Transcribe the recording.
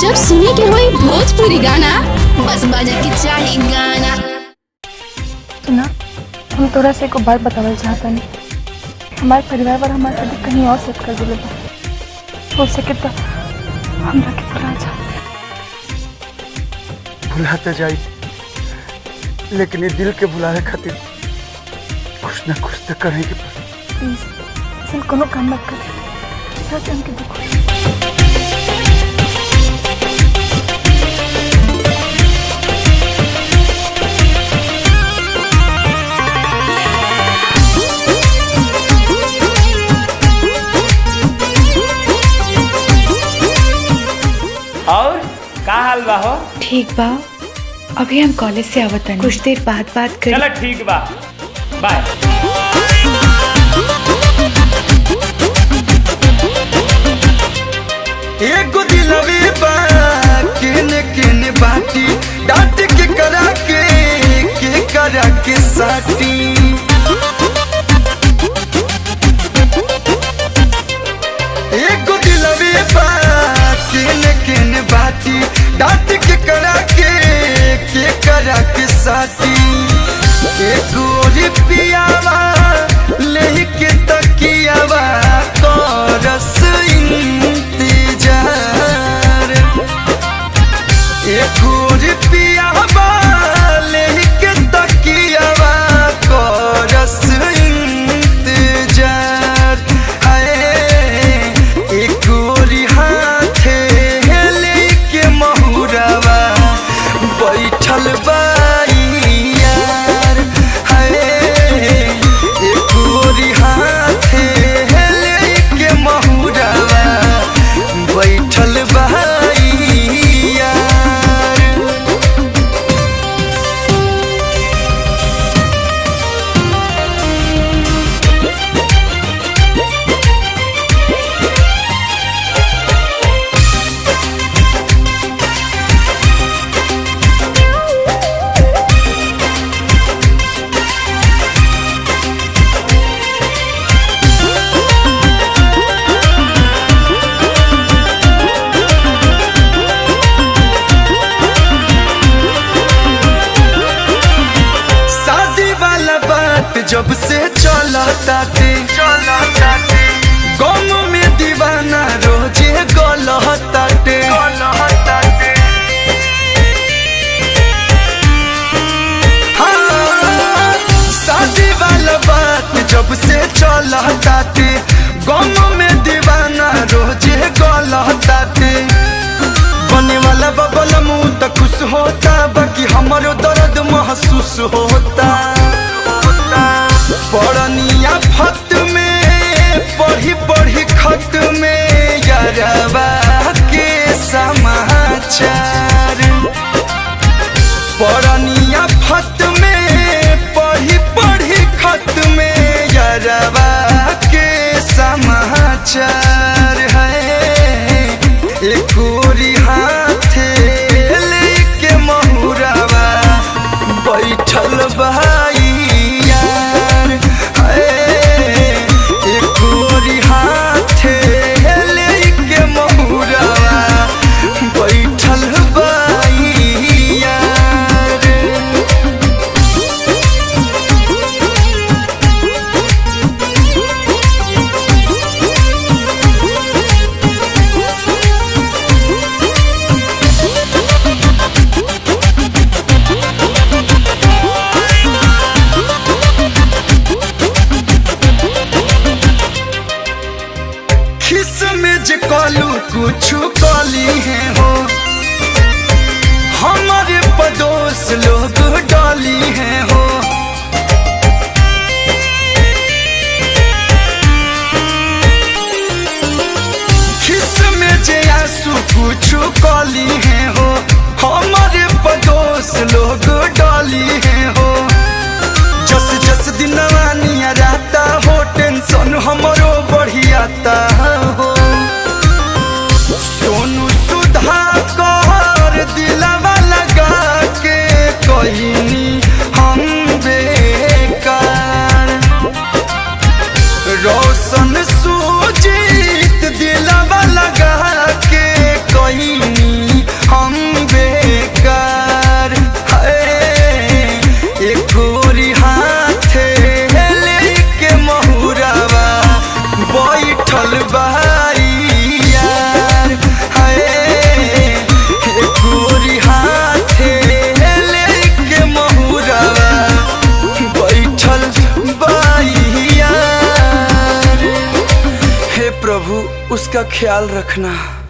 जब सुने के होई भोजपुरी गाना, बस बजे के चाही गाना। सुना, हम तोरा से एक बात बतावल चाहता नहीं। हमारे परिवार वाला हमारे शादी कहीं और सेट कर दिले बा। हो सके तो हमरा के भुला जा। भुलाते जाई, लेकिन ये दिल के भुलावे खातिर कुछ ना कुछ तो करे के पड़ी। प्लीज ऐसा कोनो काम मत कर। हमके दुख होई। और का हाल बा हो? ठीक बा, अभी हम कॉलेज से आवत हनी, कुछ देर बाद बात करी। चलो ठीक बा, बाय। एगो दिलवे बा केने केने बाटी, डांट के करा के साटी। एगो दिलवे बा केने केने बाटी, डांट के करा के साटी। एगो पियावा लेके तकियावा करस इंतजार। एगो पियावा लेके तकियावा करस इंतजार। हाय एगो हाथे लेके महुरावा बैठल बाई यार। हाय एगो हाथे लेके महुरावा बैठल बाई यार। शादी वाला बात जब से चलताते गम में दीवाना रोजे गलताते। हाँ, शादी वाला बात जब से चलताते गम में दीवाना रोजे गलताते। बने वाला बबल मुँह तो खुश होता, बाकी हमारो दर्द महसूस होता। पढ़निया फत में पढ़ी पढ़ी खत में यारवा के समाचार। पढ़निया फत में पढ़ी पढ़ी खत में यारवा के समाचार। है एक हाथे लेके महुरावा बैठल भाई हे प्रभु उसका ख्याल रखना।